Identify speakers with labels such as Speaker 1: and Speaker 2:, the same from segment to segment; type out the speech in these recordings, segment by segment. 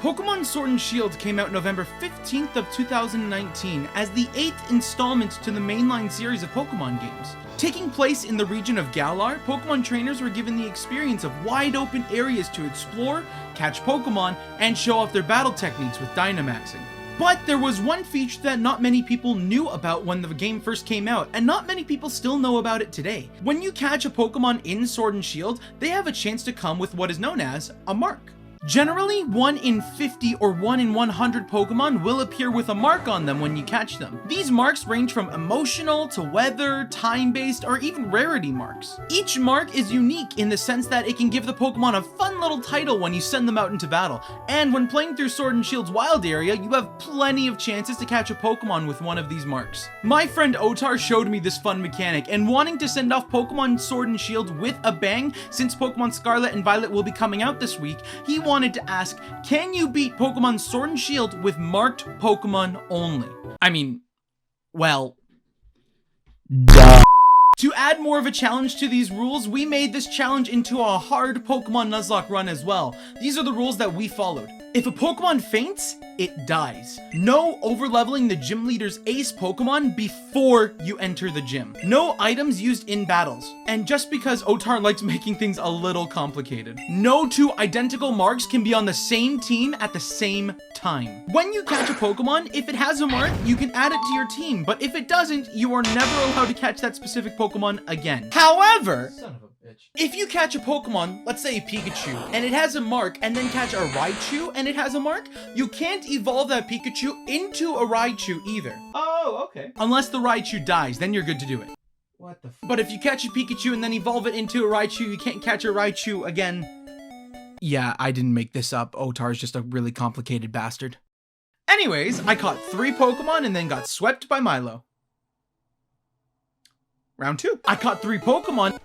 Speaker 1: Pokemon Sword and Shield came out November 15th of 2019 as the 8th installment to the mainline series of Pokemon games. Taking place in the region of Galar, Pokemon trainers were given the experience of wide open areas to explore, catch Pokemon, and show off their battle techniques with dynamaxing. But there was one feature that not many people knew about when the game first came out, and not many people still know about it today. When you catch a Pokemon in Sword and Shield, they have a chance to come with what is known as a mark. Generally, 1 in 50 or 1 in 100 Pokemon will appear with a mark on them when you catch them. These marks range from emotional to weather, time-based, or even rarity marks. Each mark is unique in the sense that it can give the Pokemon a fun little title when you send them out into battle, and when playing through Sword and Shield's wild area, you have plenty of chances to catch a Pokemon with one of these marks. My friend Otar showed me this fun mechanic, and wanting to send off Pokemon Sword and Shield with a bang, since Pokemon Scarlet and Violet will be coming out this week, he wanted to ask, can you beat Pokemon Sword and Shield with marked Pokemon only? I mean, well, duh. To add more of a challenge to these rules, we made this challenge into a hard Pokemon Nuzlocke run as well. These are the rules that we followed. If a Pokemon faints, it dies. No overleveling the gym leader's ace Pokemon before you enter the gym. No items used in battles. And just because Otar likes making things a little complicated. No two identical marks can be on the same team at the same time. When you catch a Pokemon, if it has a mark, you can add it to your team, but if it doesn't, you are never allowed to catch that specific Pokemon again. However, if you catch a Pokemon, let's say a Pikachu, and it has a mark, and then catch a Raichu and it has a mark, you can't evolve that Pikachu into a Raichu either. Oh, okay. Unless the Raichu dies, then you're good to do it. What the f— But if you catch a Pikachu and then evolve it into a Raichu, you can't catch a Raichu again. Yeah, I didn't make this up. Otar's just a really complicated bastard. Anyways, I caught 3 Pokemon and then got swept by Milo. Round 2. I caught 3 Pokemon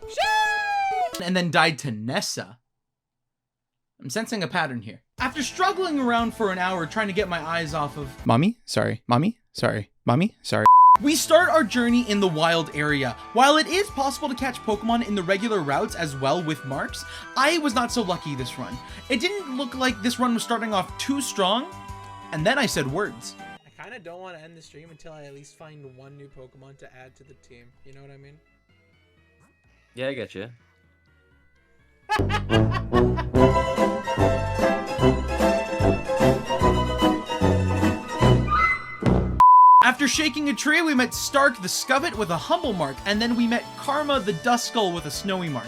Speaker 1: and then died to Nessa. I'm sensing a pattern here. After struggling around for an hour trying to get my eyes off of— Mommy? Sorry. Mommy? Sorry. Mommy? Sorry. We start our journey in the wild area. While it is possible to catch Pokemon in the regular routes as well with marks, I was not so lucky this run. It didn't look like this run was starting off too strong, and then I said words.
Speaker 2: I kind of don't want to end the stream until I at least find 1 new Pokemon to add to the team. You know what I mean?
Speaker 3: Yeah, I get you.
Speaker 1: After shaking a tree, we met Stark the Scubbit with a humble mark, and then we met Karma the Duskull with a snowy mark.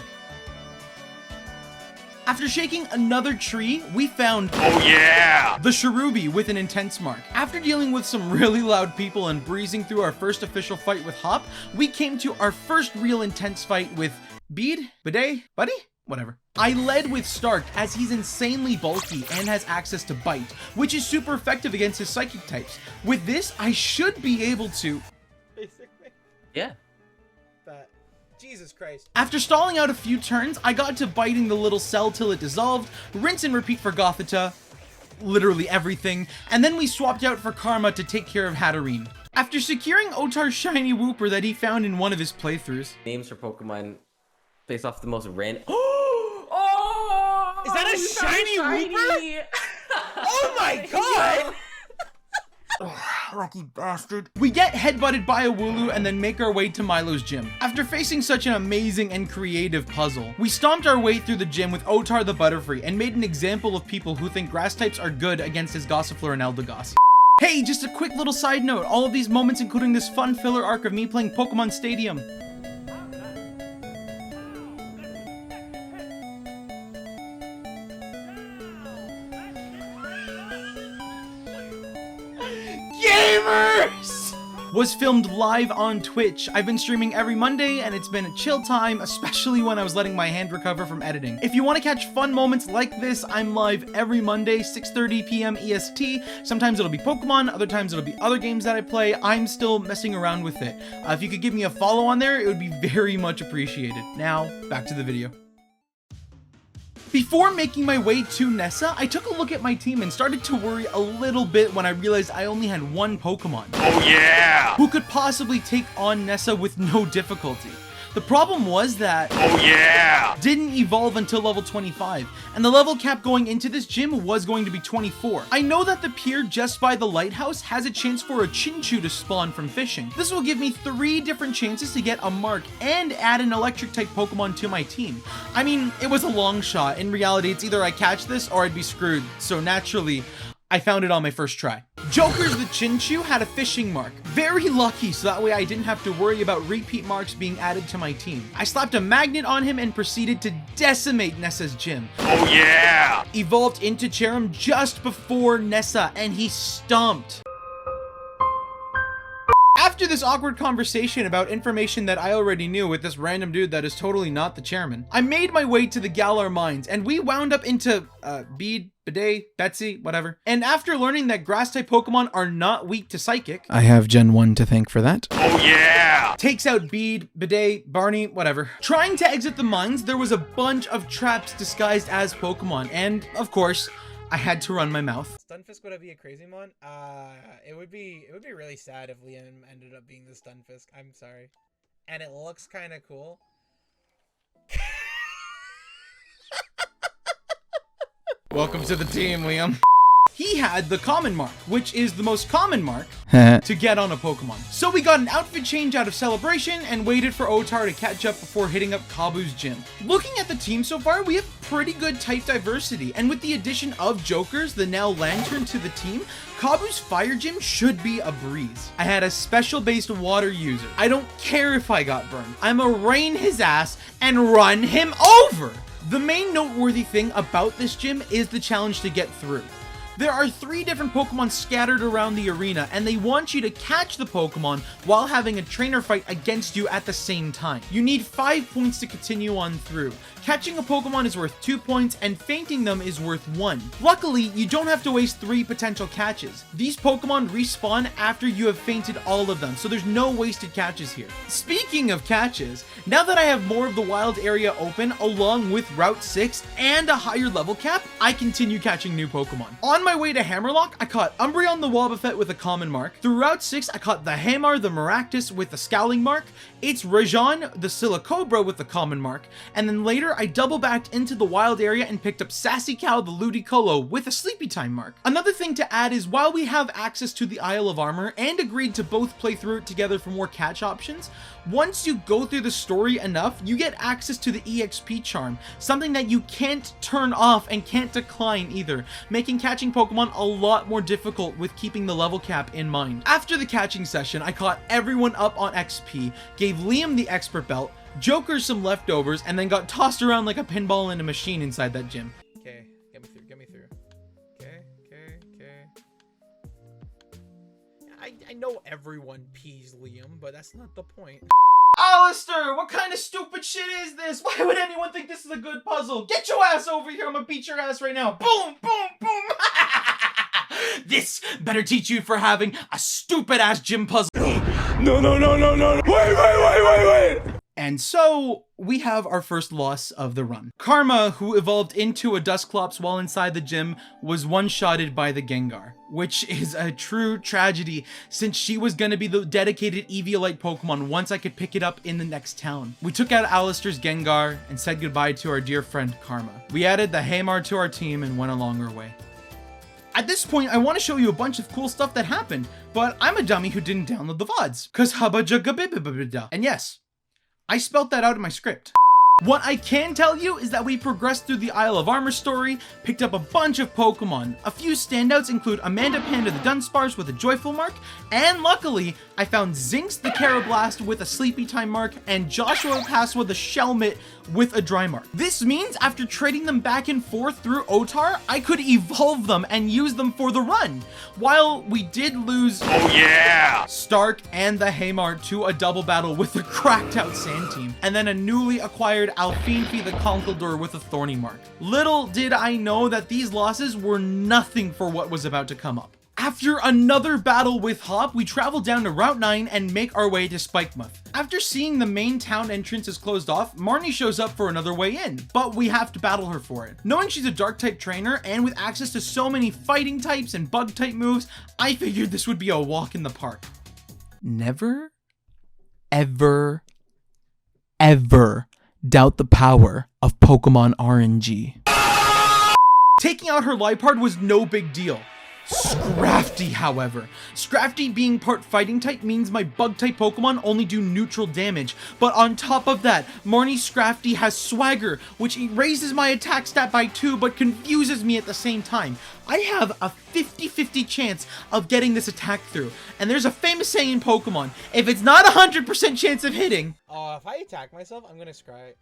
Speaker 1: After shaking another tree, we found— oh yeah! The Cherubi with an intense mark. After dealing with some really loud people and breezing through our first official fight with Hop, we came to our first real intense fight with Bede? Bidet? Buddy? Whatever. I led with Stark as he's insanely bulky and has access to Bite, which is super effective against his psychic types. With this, I should be able to—
Speaker 2: Basically.
Speaker 3: Yeah.
Speaker 2: But Jesus Christ.
Speaker 1: After stalling out a few turns, I got to biting the little cell till it dissolved, rinse and repeat for Gothita, literally everything, and then we swapped out for Karma to take care of Hatterene. After securing Otar's shiny Wooper that he found in one of his playthroughs—
Speaker 3: Names for Pokemon based off the most random—
Speaker 2: Is that a shiny Wooper? Oh my god!
Speaker 1: Lucky bastard. We get headbutted by a Wooloo and then make our way to Milo's gym. After facing such an amazing and creative puzzle, we stomped our way through the gym with Otar the Butterfree and made an example of people who think grass types are good against his Gossifleur and Eldegoss. Hey, just a quick little side note, all of these moments including this fun filler arc of me playing Pokemon Stadium. Gamers! Was filmed live on Twitch. I've been streaming every Monday and it's been a chill time, especially when I was letting my hand recover from editing. If you want to catch fun moments like this, I'm live every Monday, 6:30 p.m. EST. Sometimes it'll be Pokemon, other times it'll be other games that I play. I'm still messing around with it. If you could give me a follow on there, it would be very much appreciated. Now, back to the video. Before making my way to Nessa, I took a look at my team and started to worry a little bit when I realized I only had 1 Pokemon. Oh yeah! Who could possibly take on Nessa with no difficulty. The problem was that didn't evolve until level 25, and the level cap going into this gym was going to be 24. I know that the pier just by the lighthouse has a chance for a Chinchou to spawn from fishing. This will give me 3 different chances to get a mark and add an electric type Pokemon to my team. I mean, it was a long shot. In reality, it's either I catch this or I'd be screwed. So naturally, I found it on my first try. Joker's the Chinchou had a fishing mark. Very lucky, so that way I didn't have to worry about repeat marks being added to my team. I slapped a magnet on him and proceeded to decimate Nessa's gym. Oh yeah! Evolved into Cherim just before Nessa, and he stomped. After this awkward conversation about information that I already knew with this random dude that is totally not the chairman, I made my way to the Galar mines, and we wound up into Bede, Bidet, Betsy, whatever. And after learning that grass-type Pokemon are not weak to Psychic, I have Gen 1 to thank for that. Oh yeah! Takes out Bede, Bidet, Barney, whatever. Trying to exit the mines, there was a bunch of traps disguised as Pokemon, and of course, I had to run my mouth.
Speaker 2: Stunfisk would be a crazy mon? It would be really sad if Liam ended up being the Stunfisk. I'm sorry. And it looks kind of cool.
Speaker 1: Welcome to the team, Liam. He had the common mark, which is the most common mark to get on a Pokemon. So we got an outfit change out of Celebration and waited for Otar to catch up before hitting up Kabu's gym. Looking at the team so far, we have pretty good type diversity, and with the addition of Jokers, the now Lantern, to the team, Kabu's fire gym should be a breeze. I had a special based water user. I don't care if I got burned. I'ma rain his ass and run him over. The main noteworthy thing about this gym is the challenge to get through. There are 3 different Pokemon scattered around the arena, and they want you to catch the Pokemon while having a trainer fight against you at the same time. You need 5 points to continue on through. Catching a Pokemon is worth 2 points, and fainting them is worth 1. Luckily, you don't have to waste 3 potential catches. These Pokemon respawn after you have fainted all of them, so there's no wasted catches here. Speaking of catches, now that I have more of the wild area open, along with Route 6 and a higher level cap, I continue catching new Pokemon. On my way to Hammerlock, I caught Umbreon the Wobbuffet with a common mark. Through Route 6, I caught the Hamar the Maractus with a Scowling mark. It's Raihan the Silicobra with the common mark. And then later, I double backed into the wild area and picked up Sassy Cow the Ludicolo with a Sleepy Time mark. Another thing to add is while we have access to the Isle of Armor and agreed to both play through it together for more catch options, once you go through the story enough, you get access to the EXP charm, something that you can't turn off and can't decline either, making catching Pokemon a lot more difficult with keeping the level cap in mind. After the catching session, I caught everyone up on XP, gave Liam the expert belt, Joker some leftovers, and then got tossed around like a pinball in a machine inside that gym.
Speaker 2: Okay, get me through. Okay. I know everyone pees Liam, but that's not the point.
Speaker 1: Alistair, what kind of stupid shit is this? Why would anyone think this is a good puzzle? Get your ass over here, I'm gonna beat your ass right now. Boom, boom, boom. This better teach you for having a stupid ass gym puzzle. No. Wait. And so we have our first loss of the run. Karma, who evolved into a Dusclops while inside the gym, was one-shotted by the Gengar, which is a true tragedy since she was going to be the dedicated Eviolite Pokemon once I could pick it up in the next town. We took out Alistair's Gengar and said goodbye to our dear friend Karma. We added the Hamar to our team and went along our way. At this point, I want to show you a bunch of cool stuff that happened, but I'm a dummy who didn't download the VODs, cause hubba-jugga-bibba-bibba-da. And yes, I spelt that out in my script. What I can tell you is that we progressed through the Isle of Armor story, picked up a bunch of Pokemon. A few standouts include Amanda Panda the Dunsparce with a Joyful mark, and luckily, I found Zinx the Carablast with a Sleepy Time mark, and Joshua Paswa the Shelmet with a Dry mark. This means after trading them back and forth through Otar, I could evolve them and use them for the run. While we did lose Stark and the Hamar to a double battle with the cracked out Sand Team, and then a newly acquired Alfinfi the Conkeldurr with a Thorny mark. Little did I know that these losses were nothing for what was about to come up. After another battle with Hop, we travel down to Route 9 and make our way to Spikemuth. After seeing the main town entrance is closed off, Marnie shows up for another way in, but we have to battle her for it. Knowing she's a dark type trainer and with access to so many fighting types and bug type moves, I figured this would be a walk in the park. Never, ever, ever doubt the power of Pokemon RNG. Taking out her Liepard was no big deal. Scrafty, however. Scrafty being part fighting type means my bug type Pokemon only do neutral damage, but on top of that, Marnie Scrafty has swagger, which raises my attack stat by 2 but confuses me at the same time. I have a 50-50 chance of getting this attack through, and there's a famous saying in Pokemon, if it's not a 100% chance of hitting...
Speaker 2: If I attack myself, I'm gonna scream.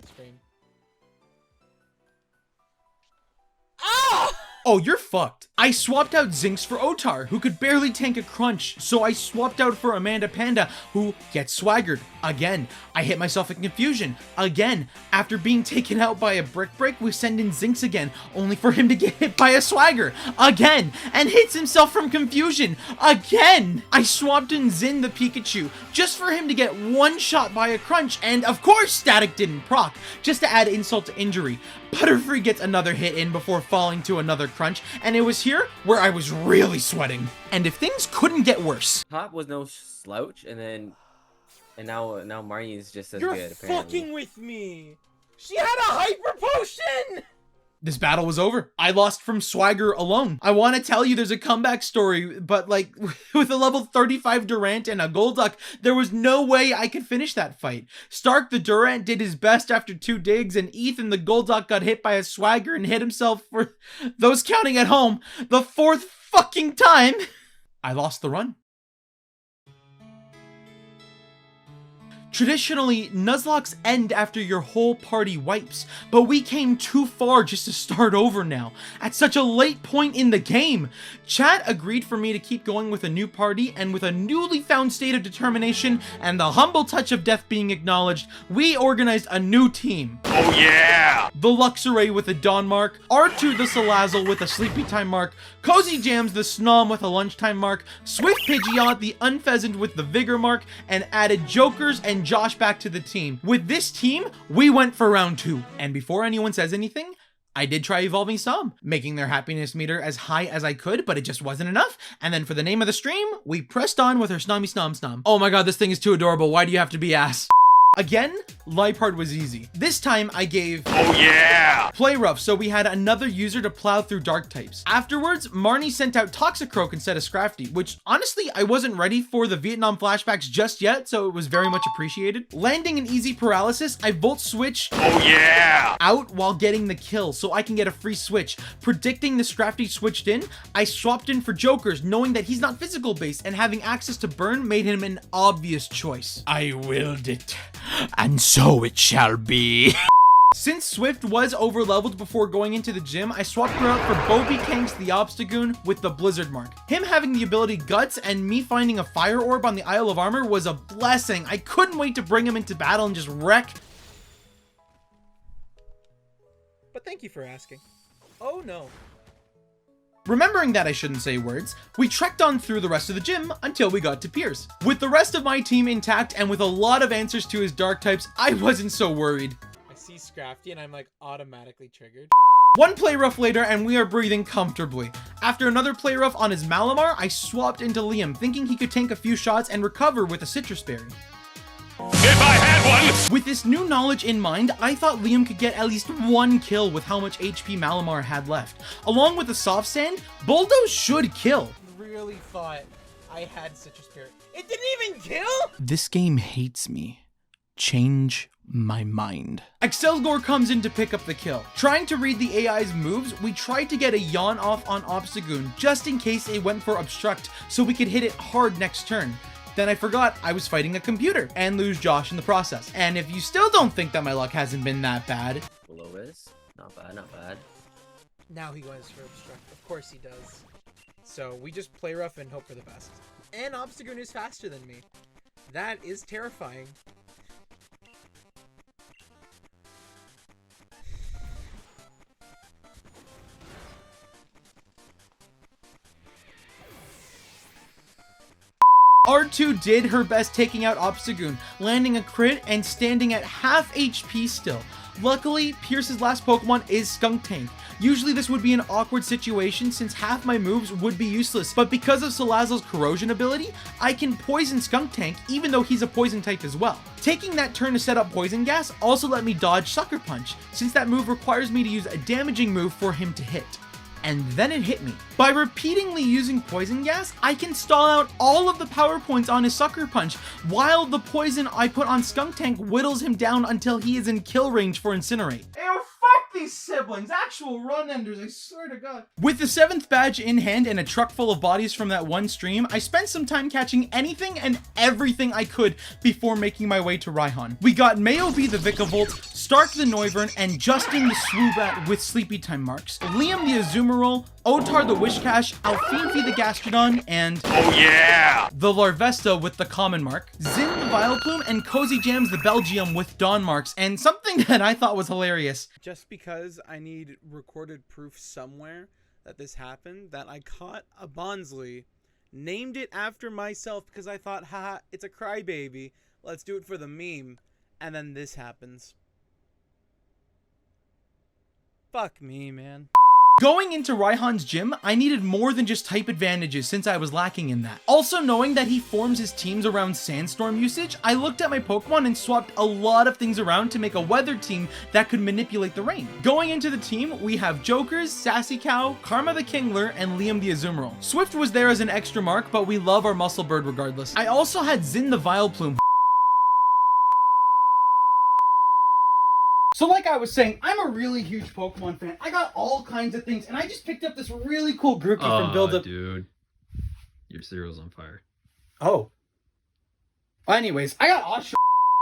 Speaker 2: Ah!
Speaker 1: Oh, you're fucked. I swapped out Zinx for Otar, who could barely tank a crunch, so I swapped out for Amanda Panda, who gets swaggered. Again, I hit myself in confusion. Again, after being taken out by a Brick Break, we send in Zinx again, only for him to get hit by a swagger. Again, and hits himself from confusion. Again! I swapped in Zin the Pikachu, just for him to get one shot by a crunch, and of course Static didn't proc, just to add insult to injury. Butterfree gets another hit in before falling to another crunch, and it was here where I was really sweating. And if things couldn't get worse...
Speaker 3: Hop was no slouch, and now Marnie is just as
Speaker 2: You're
Speaker 3: good, apparently.
Speaker 2: fucking with me! She had a hyper potion!
Speaker 1: This battle was over. I lost from swagger alone. I want to tell you there's a comeback story, but like with a level 35 Durant and a Golduck, there was no way I could finish that fight. Stark the Durant did his best after 2 digs, and Ethan the Golduck got hit by a swagger and hit himself for those counting at home the 4th fucking time. I lost the run. Traditionally, Nuzlockes end after your whole party wipes, but we came too far just to start over now, at such a late point in the game. Chat agreed for me to keep going with a new party, and with a newly found state of determination and the humble touch of death being acknowledged, we organized a new team.
Speaker 4: Oh yeah!
Speaker 1: The Luxray with a Dawn mark, R2 the Salazzle with a Sleepy Time mark, Cozy Jams the Snom with a Lunchtime mark, Swift Pidgeot the Unpheasant with the Vigor mark, and added Jokers and Josh back to the team. With this team, we went for round 2. And before anyone says anything, I did try evolving some, making their happiness meter as high as I could, but it just wasn't enough. And then for the name of the stream, we pressed on with her Snommy Snom Snom. Oh my god, this thing is too adorable. Why do you have to be ass? Again, Liepard was easy. This time I gave
Speaker 4: Oh yeah!
Speaker 1: Play Rough, so we had another user to plow through dark types. Afterwards, Marnie sent out Toxicroak instead of Scrafty, which honestly, I wasn't ready for the Vietnam flashbacks just yet, so it was very much appreciated. Landing an easy paralysis, I Volt Switch
Speaker 4: Oh yeah!
Speaker 1: out while getting the kill, so I can get a free switch. Predicting the Scrafty switched in, I swapped in for Jokers, knowing that he's not physical based, and having access to burn made him an obvious choice. I willed it, and so it shall be. Since Swift was overleveled before going into the gym, I swapped her out for Bobikanks the Obstagoon with the Blizzard mark. Him having the ability Guts and me finding a Fire Orb on the Isle of Armor was a blessing. I couldn't wait to bring him into battle and just wreck.
Speaker 2: But thank you for asking. Oh no.
Speaker 1: Remembering that I shouldn't say words, we trekked on through the rest of the gym until we got to Piers. With the rest of my team intact and with a lot of answers to his dark types, I wasn't so worried.
Speaker 2: I see Scrafty and I'm like automatically triggered.
Speaker 1: One play rough later and we are breathing comfortably. After another play rough on his Malamar, I swapped into Liam, thinking he could tank a few shots and recover with a Citrus Berry.
Speaker 4: If I had one!
Speaker 1: With this new knowledge in mind, I thought Liam could get at least 1 kill with how much HP Malamar had left. Along with the Soft Sand, Bulldoze should kill.
Speaker 2: Really thought I had Citrus Spirit. It didn't even kill?
Speaker 1: This game hates me. Change my mind. Excelgor comes in to pick up the kill. Trying to read the AI's moves, we tried to get a yawn off on Obstagoon just in case it went for Obstruct so we could hit it hard next turn. Then I forgot I was fighting a computer and lose Josh in the process. And if you still don't think that my luck hasn't been that bad...
Speaker 3: Lois, not bad, not bad.
Speaker 2: Now he goes for Obstruct. Of course he does. So we just play rough and hope for the best. And Obstagoon is faster than me. That is terrifying.
Speaker 1: R2 did her best taking out Obstagoon, landing a crit and standing at half HP still. Luckily, Pierce's last Pokemon is Skuntank. Usually this would be an awkward situation since half my moves would be useless, but because of Salazzle's corrosion ability, I can poison Skuntank even though he's a poison type as well. Taking that turn to set up Poison Gas also let me dodge Sucker Punch, since that move requires me to use a damaging move for him to hit. And then it hit me. By repeatedly using Poison Gas, I can stall out all of the power points on his Sucker Punch, while the poison I put on Skuntank whittles him down until he is in kill range for Incinerate. Ew, fuck these siblings, actual run enders, I swear to God. With the 7th badge in hand and a truck full of bodies from that one stream, I spent some time catching anything and everything I could before making my way to Raihan. We got Mayobi the Vikavolt, Stark the Noivern, and Justin the Swoobat with Sleepy Time marks, Liam the Azumarill, Otar the Wishcash, Alfinfi the Gastrodon, and
Speaker 4: Oh yeah!
Speaker 1: the Larvesta with the common mark, Zin the Vileplume, and Cozy Jams the Belgium with Dawn marks, and something that I thought was hilarious.
Speaker 2: Just because I need recorded proof somewhere that this happened, that I caught a Bonsley, named it after myself because I thought, haha, it's a crybaby, let's do it for the meme, and then this happens. Fuck me, man.
Speaker 1: Going into Raihan's gym, I needed more than just type advantages since I was lacking in that. Also knowing that he forms his teams around Sandstorm usage, I looked at my Pokemon and swapped a lot of things around to make a weather team that could manipulate the rain. Going into the team, we have Jokers, Sassy Cow, Karma the Kingler, and Liam the Azumarill. Swift was there as an extra mark, but we love our Muscle Bird regardless. I also had Zin the Vileplume. So like I was saying, I'm a really huge Pokemon fan. I got all kinds of things, and I just picked up this really cool Grookey from Build Up.
Speaker 5: Dude, your cereal's on fire.
Speaker 1: Oh. Well, anyways, I got Oshawott.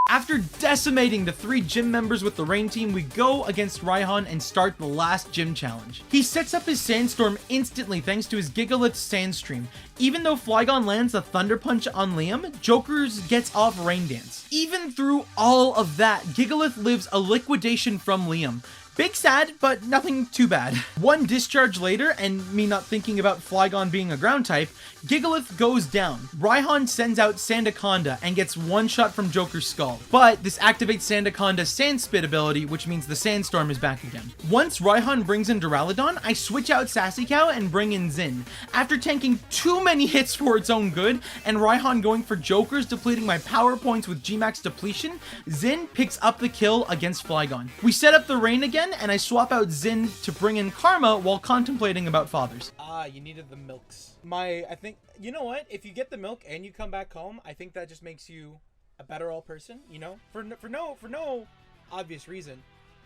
Speaker 1: After decimating the 3 gym members with the rain team, we go against Raihan and start the last gym challenge. He sets up his Sandstorm instantly thanks to his Gigalith Sandstream. Even though Flygon lands the Thunder Punch on Liam, Jokers gets off Rain Dance. Even through all of that, Gigalith lives a liquidation from Liam. Big sad, but nothing too bad. One discharge later, and me not thinking about Flygon being a ground type, Gigalith goes down. Raihan sends out Sandaconda and gets one shot from Joker's skull. But this activates Sandaconda's Sand Spit ability, which means the Sandstorm is back again. Once Raihan brings in Duraludon, I switch out Sassy Cow and bring in Zin. After tanking too many hits for its own good, and Raihan going for Jokers depleting my power points with Gmax depletion, Zin picks up the kill against Flygon. We set up the rain again, and I swap out Zin to bring in Karma while contemplating about fathers.
Speaker 2: You needed the milks. I think, you know what? If you get the milk and you come back home, I think that just makes you a better all person, you know? For no obvious reason.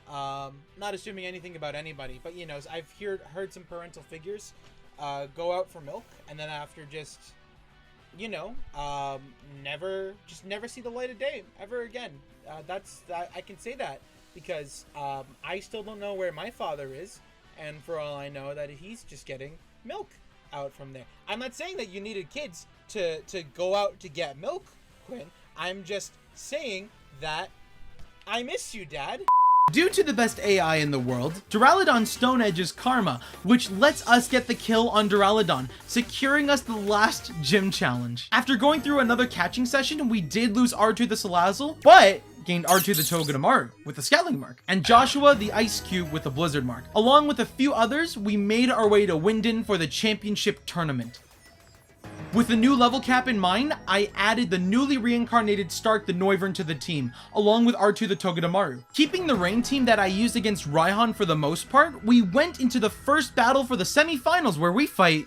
Speaker 2: Not assuming anything about anybody, but you know, I've heard some parental figures go out for milk, and then after just, you know, never see the light of day ever again. I can say that because I still don't know where my father is, and for all I know that he's just getting milk out from there. I'm not saying that you needed kids to go out to get milk, Quinn. I'm just saying that I miss you, Dad.
Speaker 1: Due to the best AI in the world, Duraludon Stone Edge's Karma, which lets us get the kill on Duraludon, securing us the last gym challenge. After going through another catching session, we did lose R2 the Salazzle, but gained R2 the Togedemaru with a Scowling mark, and Joshua the Ice Cube with a Blizzard mark. Along with a few others, we made our way to Winden for the championship tournament. With the new level cap in mind, I added the newly reincarnated Stark the Noivern to the team, along with R2 the Togedemaru. Keeping the rain team that I used against Raihan for the most part, we went into the first battle for the semi-finals where we fight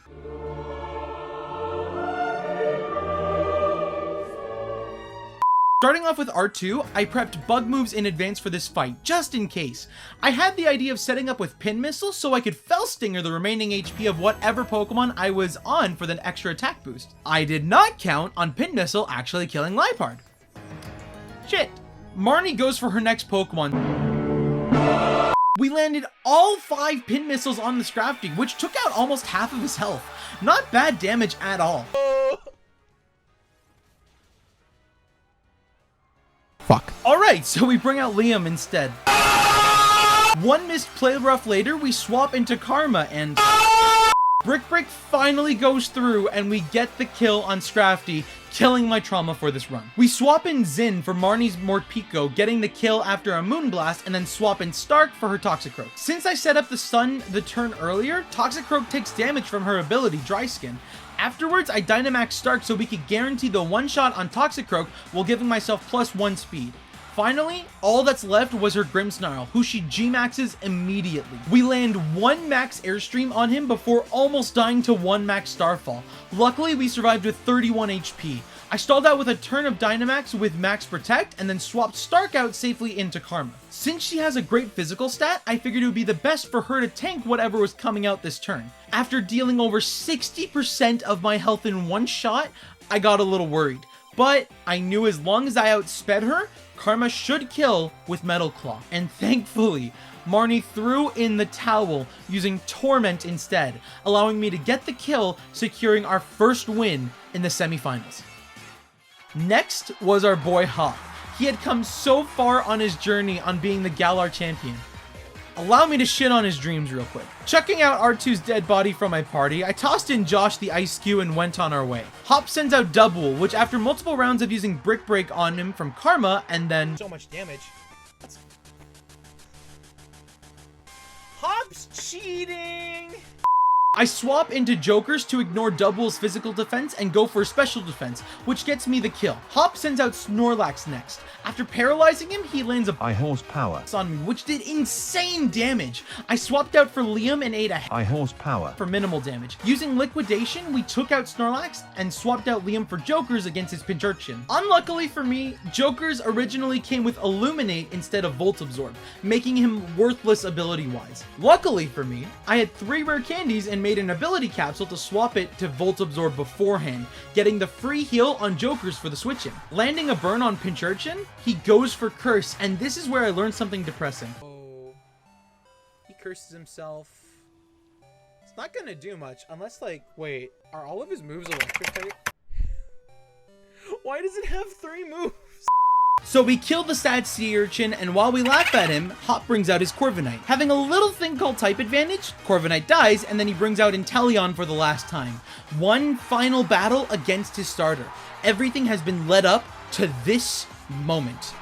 Speaker 1: Starting off with R2, I prepped bug moves in advance for this fight, just in case. I had the idea of setting up with Pin Missile so I could Fell Stinger the remaining HP of whatever Pokemon I was on for the extra attack boost. I did not count on Pin Missile actually killing Liepard. Shit. Marnie goes for her next Pokemon. We landed all 5 Pin Missiles on the Scrafty, which took out almost half of his health. Not bad damage at all.
Speaker 2: Fuck.
Speaker 1: Alright, so we bring out Liam instead. One missed play rough later, we swap into Karma and Brick Break finally goes through and we get the kill on Scrafty, killing my trauma for this run. We swap in Zin for Marnie's Morpico, getting the kill after a Moonblast, and then swap in Stark for her Toxicroak. Since I set up the stun the turn earlier, Toxicroak takes damage from her ability, Dry Skin. Afterwards, I Dynamax Stark so we could guarantee the one-shot on Toxicroak while giving myself +1 speed. Finally, all that's left was her Grimmsnarl, who she G-maxes immediately. We land 1 max Airstream on him before almost dying to 1 max Starfall. Luckily, we survived with 31 HP. I stalled out with a turn of Dynamax with Max Protect and then swapped Stark out safely into Karma. Since she has a great physical stat, I figured it would be the best for her to tank whatever was coming out this turn. After dealing over 60% of my health in one shot, I got a little worried. But I knew as long as I outsped her, Karma should kill with Metal Claw. And thankfully, Marnie threw in the towel using Torment instead, allowing me to get the kill, securing our first win in the semifinals. Next was our boy Hop. He had come so far on his journey on being the Galar champion. Allow me to shit on his dreams real quick. Chucking out R2's dead body from my party, I tossed in Josh the Ice Cube and went on our way. Hop sends out Double, which after multiple rounds of using Brick Break on him from Karma, and then
Speaker 2: So much damage. Hop's cheating!
Speaker 1: I swap into Jokers to ignore Double's physical defense and go for special defense, which gets me the kill. Hop sends out Snorlax next. After paralyzing him, he lands a
Speaker 6: High horsepower.
Speaker 1: on me, which did insane damage. I swapped out for Liam and ate a
Speaker 6: High horsepower.
Speaker 1: for minimal damage. Using Liquidation, we took out Snorlax and swapped out Liam for Jokers against his Pincurchin. Unluckily for me, Jokers originally came with Illuminate instead of Volt Absorb, making him worthless ability-wise. Luckily for me, I had 3 rare candies and made an ability capsule to swap it to Volt Absorb beforehand, getting the free heal on Jokers for the switch in. Landing a burn on Pincurchin, he goes for Curse, and this is where I learned something depressing.
Speaker 2: Oh, he curses himself. It's not gonna do much unless, like, wait, are all of his moves electric type? Why does it have 3 moves?
Speaker 1: So we kill the sad sea urchin, and while we laugh at him, Hop brings out his Corviknight. Having a little thing called type advantage, Corviknight dies, and then he brings out Inteleon for the last time. One final battle against his starter. Everything has been led up to this moment.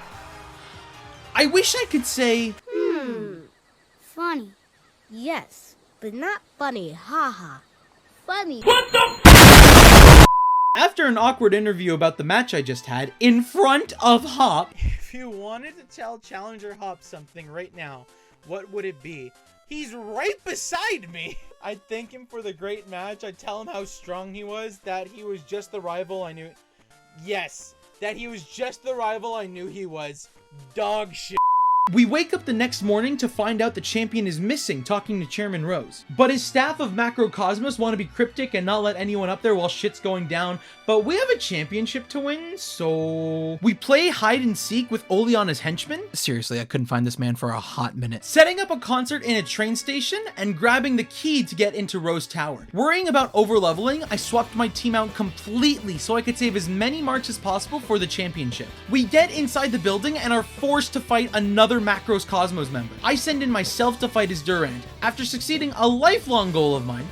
Speaker 1: I wish I could say,
Speaker 7: Funny. Yes, but not funny. Haha. Funny.
Speaker 1: after an awkward interview about the match I just had, in front of Hop,
Speaker 2: If you wanted to tell Challenger Hop something right now, what would it be? He's right beside me! I'd thank him for the great match. I'd tell him how strong he was, that he was just the rival I knew. Yes, that he was just the rival I knew he was. Dog shit.
Speaker 1: we wake up the next morning to find out the champion is missing, talking to Chairman Rose. But his staff of Macrocosmos want to be cryptic and not let anyone up there while shit's going down. But we have a championship to win, so... we play hide and seek with Oleana's henchman. Seriously, I couldn't find this man for a hot minute. Setting up a concert in a train station and grabbing the key to get into Rose Tower. Worrying about over-leveling, I swapped my team out completely so I could save as many marks as possible for the championship. We get inside the building and are forced to fight another Macros Cosmos member. I send in myself to fight his Durand. After succeeding a lifelong goal of mine,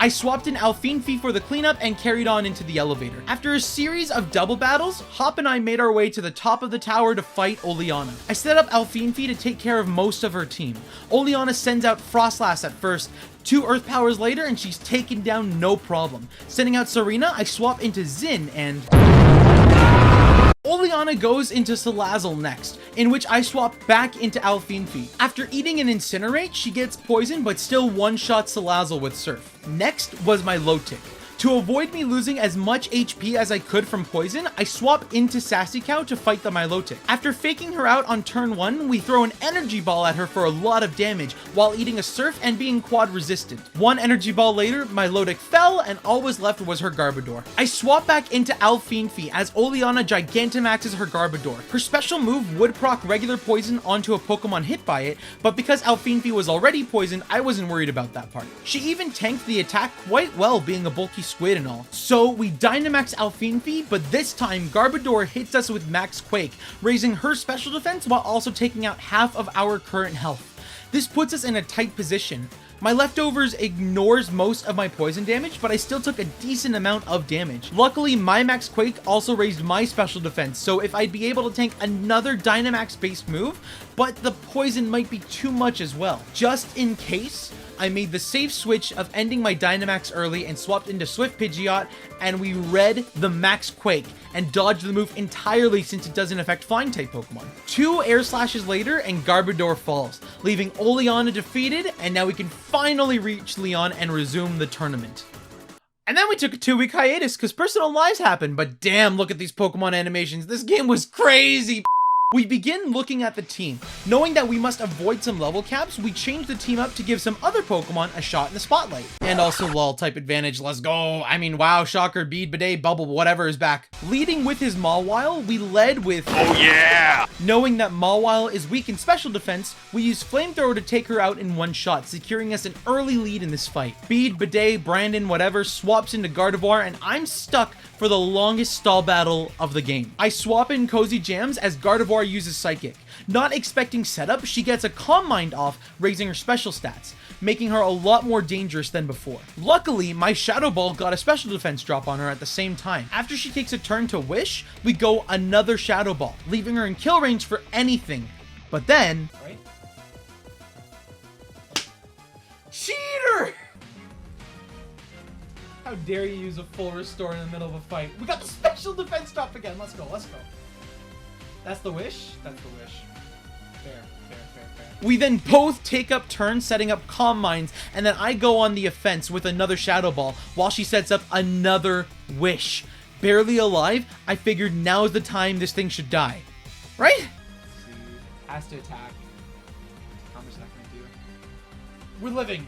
Speaker 1: I swapped in Alfinfi for the cleanup and carried on into the elevator. After a series of double battles, Hop and I made our way to the top of the tower to fight Oleana. I set up Alfinfi to take care of most of her team. Oleana sends out Frostlass at first, 2 Earth Powers later, and she's taken down no problem. Sending out Serena, I swap into Zin and... Oleana goes into Salazzle next, in which I swap back into Alfinfi. After eating an Incinerate, she gets poisoned but still one-shot Salazzle with Surf. Next was my low tick. To avoid me losing as much HP as I could from poison, I swap into Sassy Cow to fight the Milotic. After faking her out on turn 1, we throw an energy ball at her for a lot of damage while eating a Surf and being quad resistant. 1 energy ball later, Milotic fell and all was left was her Garbodor. I swap back into Alfinfi as Oleana Gigantamaxes her Garbodor. Her special move would proc regular poison onto a Pokemon hit by it, but because Alfinfi was already poisoned, I wasn't worried about that part. She even tanked the attack quite well, being a bulky squid and all. So we Dynamax Alfinfi, but this time Garbodor hits us with Max Quake, raising her special defense while also taking out half of our current health. This puts us in a tight position. My leftovers ignores most of my poison damage, but I still took a decent amount of damage. Luckily, my Max Quake also raised my special defense, so if I'd be able to tank another Dynamax based move, but the poison might be too much as well. Just in case, I made the safe switch of ending my Dynamax early and swapped into Swift Pidgeot, and we read the Max Quake and dodged the move entirely since it doesn't affect flying type Pokemon. 2 air slashes later and Garbodor falls, leaving Oleana defeated, and now we can finally reach Leon and resume the tournament. And then we took a 2-week hiatus because personal lives happened, but damn, look at these Pokemon animations. This game was crazy. We begin looking at the team. Knowing that we must avoid some level caps, we change the team up to give some other Pokemon a shot in the spotlight. And also lol type advantage, let's go. I mean, wow, shocker, bead, bidet, bubble, whatever is back. Leading with his Mawile, we led with
Speaker 4: Oh yeah!
Speaker 1: Knowing that Mawile is weak in special defense, we use Flamethrower to take her out in one shot, securing us an early lead in this fight. Bead, bidet, Brandon, whatever, swaps into Gardevoir, and I'm stuck for the longest stall battle of the game. I swap in Cozy Jams as Gardevoir uses Psychic. Not expecting setup, she gets a Calm Mind off, raising her special stats, making her a lot more dangerous than before. Luckily, my Shadow Ball got a special defense drop on her at the same time. After she takes a turn to Wish, we go another Shadow Ball, leaving her in kill range for anything. But then...
Speaker 2: Right?
Speaker 1: Cheater! How dare you use a full restore in the middle of a fight? We got the special defense drop again. Let's go, let's go. That's the wish? That's the wish. Fair. We then both take up turns setting up Calm Minds, and then I go on the offense with another Shadow Ball while she sets up another wish. Barely alive, I figured now's the time this thing should die. Right?
Speaker 2: See, has to attack. How much is that gonna do?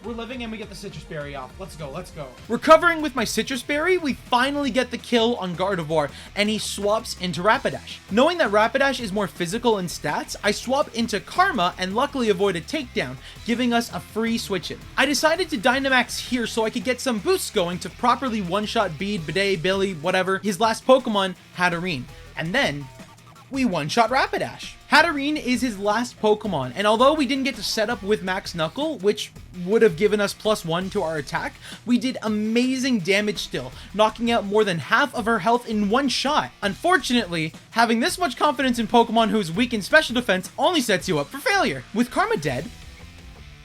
Speaker 1: We're living, and we get the Citrus Berry off. Let's go, let's go. Recovering with my Citrus Berry, we finally get the kill on Gardevoir, and he swaps into Rapidash. Knowing that Rapidash is more physical in stats, I swap into Karma and luckily avoid a takedown, giving us a free switch in. I decided to Dynamax here so I could get some boosts going to properly one-shot Bead, Bidet, Billy, whatever, his last Pokemon, Hatterene. And then, we one-shot Rapidash. Hatterene is his last Pokemon, and although we didn't get to set up with Max Knuckle, which would have given us +1 to our attack, we did amazing damage still, knocking out more than half of her health in one shot. Unfortunately, having this much confidence in Pokemon who's weak in special defense only sets you up for failure. With Karma dead,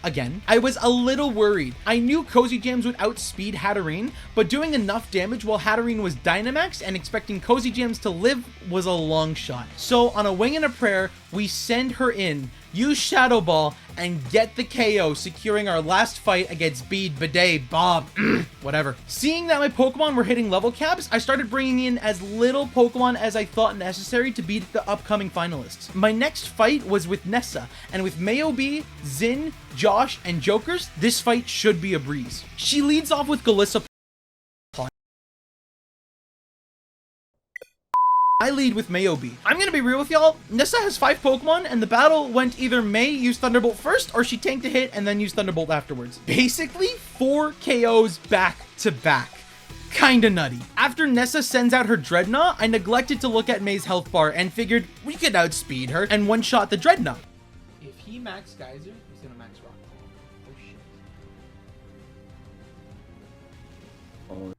Speaker 1: again, I was a little worried. I knew Cozy Jams would outspeed Hatterene, but doing enough damage while Hatterene was Dynamaxed and expecting Cozy Jams to live was a long shot. So on a wing and a prayer, we send her in, use Shadow Ball, and get the KO, securing our last fight against Bead, Bidet, Bob, whatever. Seeing that my Pokemon were hitting level caps, I started bringing in as little Pokemon as I thought necessary to beat the upcoming finalists. My next fight was with Nessa, and with Mayobi, Zin, Josh, and Jokers, this fight should be a breeze. She leads off with Galissa. I lead with Mayobi. I'm gonna be real with y'all, Nessa has 5 Pokemon, and the battle went either May used Thunderbolt first, or she tanked a hit and then used Thunderbolt afterwards. Basically, 4 KOs back to back. Kinda nutty. After Nessa sends out her Dreadnought, I neglected to look at May's health bar and figured we could outspeed her and one-shot the Dreadnought.
Speaker 2: If he max Geyser, he's gonna max Rock. Oh shit.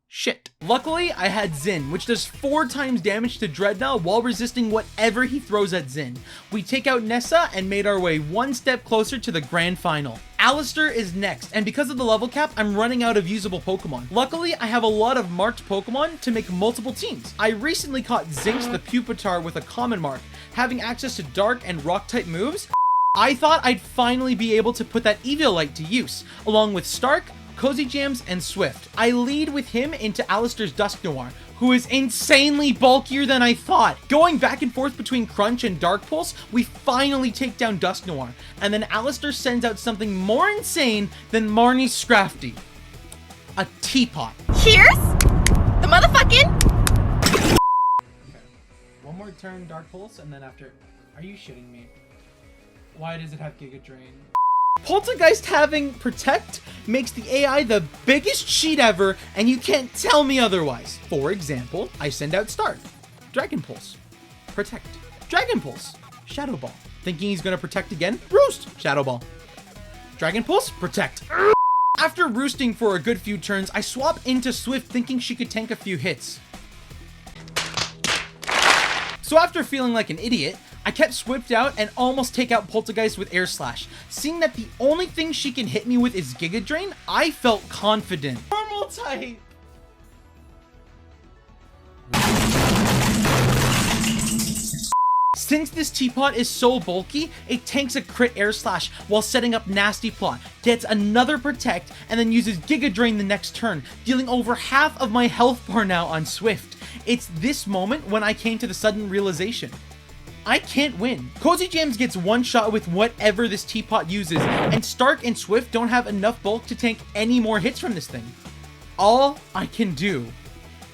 Speaker 1: Shit. Luckily, I had Zin, which does 4 times damage to Dreadnought while resisting whatever he throws at Zin. We take out Nessa and made our way one step closer to the grand final. Alistair is next, and because of the level cap, I'm running out of usable Pokemon. Luckily, I have a lot of marked Pokemon to make multiple teams. I recently caught Zinx the Pupitar with a common mark. Having access to Dark and Rock type moves, I thought I'd finally be able to put that Eviolite to use, along with Stark, Cozy Jams, and Swift. I lead with him into Alistair's Dusknoir, who is insanely bulkier than I thought. Going back and forth between Crunch and Dark Pulse, we finally take down Dusknoir, and then Alistair sends out something more insane than Marnie's Scrafty. A teapot.
Speaker 6: Cheers! The motherfucking...
Speaker 2: Okay. One more turn, Dark Pulse, and then after... Are you shitting me? Why does it have Giga Drain?
Speaker 1: Poltergeist having Protect makes the AI the biggest cheat ever, and you can't tell me otherwise. For example, I send out Stark, Dragon Pulse, Protect, Dragon Pulse, Shadow Ball, Thinking he's gonna protect again, Roost! Shadow Ball. Dragon Pulse, protect. After roosting for a good few turns, I swap into Swift thinking she could tank a few hits. So after feeling like an idiot, I kept Swift out and almost take out Poltergeist with Air Slash. Seeing that the only thing she can hit me with is Giga Drain, I felt confident.
Speaker 2: Normal type.
Speaker 1: Since this teapot is so bulky, it tanks a crit Air Slash while setting up Nasty Plot, gets another Protect, and then uses Giga Drain the next turn, dealing over half of my health bar now on Swift. It's this moment when I came to the sudden realization. I can't win. Cozy Jams gets one shot with whatever this teapot uses, and Stark and Swift don't have enough bulk to tank any more hits from this thing. All I can do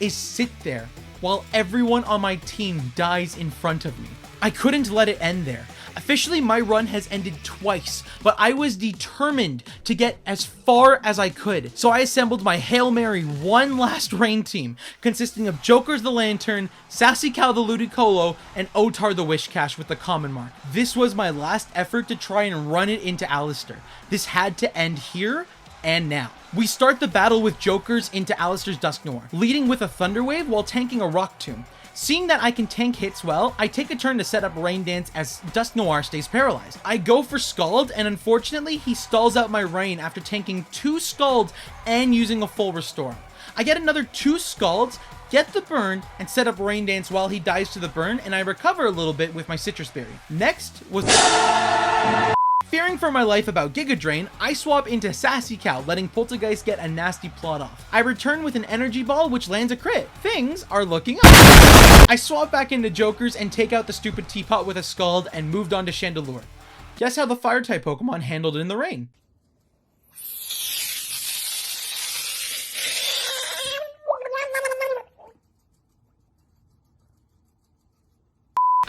Speaker 1: is sit there while everyone on my team dies in front of me. I couldn't let it end there. Officially, my run has ended twice, but I was determined to get as far as I could. So I assembled my Hail Mary one last rain team, consisting of Joker's the Lantern, Sassy Cow the Ludicolo, and Otar the Wishcash with the common mark. This was my last effort to try and run it into Alistair. This had to end here and now. We start the battle with Jokers into Alistair's Dusk Noir, leading with a Thunder Wave while tanking a Rock Tomb. Seeing that I can tank hits well, I take a turn to set up Rain Dance as Dusk Noir stays paralyzed. I go for Scald, and unfortunately, he stalls out my Rain after tanking 2 Scalds and using a full Restore. I get another 2 Scalds, get the burn, and set up Rain Dance while he dies to the burn, and I recover a little bit with my Citrus Berry. Next was... Fearing for my life about Giga Drain, I swap into Sassy Cow, letting Poltergeist get a Nasty Plot off. I return with an Energy Ball, which lands a crit. Things are looking up. I swap back into Jokers and take out the stupid teapot with a Scald and moved on to Chandelure. Guess how the Fire-type Pokemon handled it in the rain?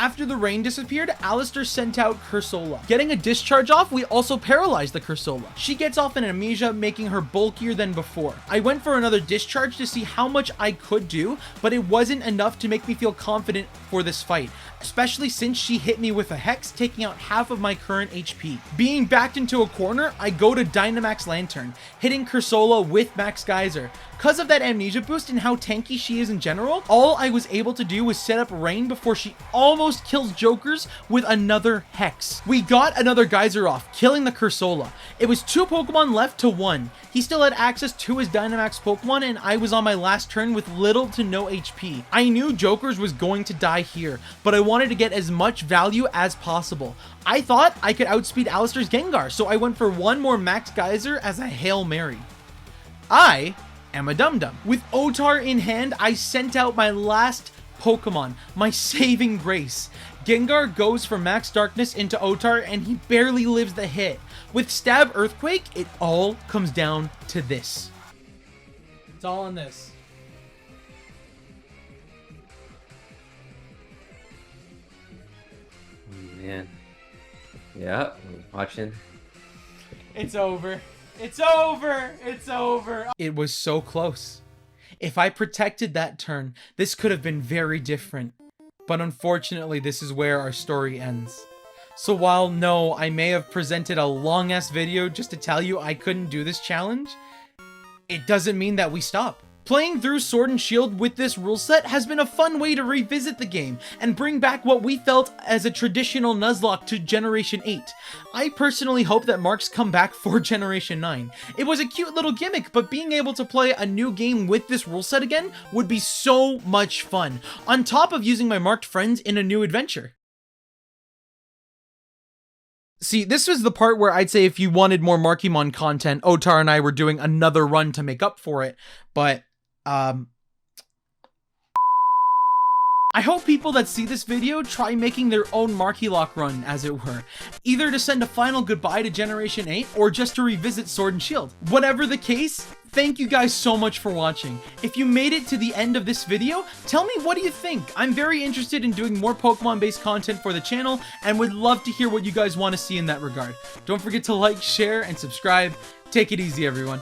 Speaker 1: After the rain disappeared, Alistair sent out Cursola. Getting a discharge off, we also paralyzed the Cursola. She gets off an Amnesia, making her bulkier than before. I went for another discharge to see how much I could do, but it wasn't enough to make me feel confident for this fight, especially since she hit me with a Hex, taking out half of my current HP. Being backed into a corner, I go to Dynamax Lantern, hitting Cursola with Max Geyser. Cause of that Amnesia boost and how tanky she is in general, all I was able to do was set up Rain before she almost kills Jokers with another Hex. We got another Geyser off, killing the Cursola. It was 2 Pokemon left to 1. He still had access to his Dynamax Pokemon, and I was on my last turn with little to no HP. I knew Jokers was going to die here, but I wanted to get as much value as possible. I thought I could outspeed Alistair's Gengar, so I went for one more Max Geyser as a Hail Mary. I am a dum-dum. With Otar in hand, I sent out my last Pokemon, my saving grace. Gengar goes for Max Darkness into Otar, and he barely lives the hit. With Stab Earthquake, it all comes down to this.
Speaker 2: It's all in this.
Speaker 3: Man. Yeah, watching.
Speaker 2: It's over. It's over. It's over.
Speaker 1: It was so close. If I protected that turn, this could have been very different. But unfortunately, this is where our story ends. So while no, I may have presented a long ass video just to tell you I couldn't do this challenge, it doesn't mean that we stop. Playing through Sword and Shield with this rule set has been a fun way to revisit the game and bring back what we felt as a traditional Nuzlocke to Generation 8. I personally hope that marks come back for Generation 9. It was a cute little gimmick, but being able to play a new game with this rule set again would be so much fun, on top of using my marked friends in a new adventure. See, this was the part where I'd say if you wanted more Markymon content, Otar and I were doing another run to make up for it, but I hope people that see this video try making their own Markylock run, as it were. Either to send a final goodbye to Generation 8, or just to revisit Sword and Shield. Whatever the case, thank you guys so much for watching. If you made it to the end of this video, tell me what do you think? I'm very interested in doing more Pokemon-based content for the channel, and would love to hear what you guys want to see in that regard. Don't forget to like, share, and subscribe. Take it easy, everyone.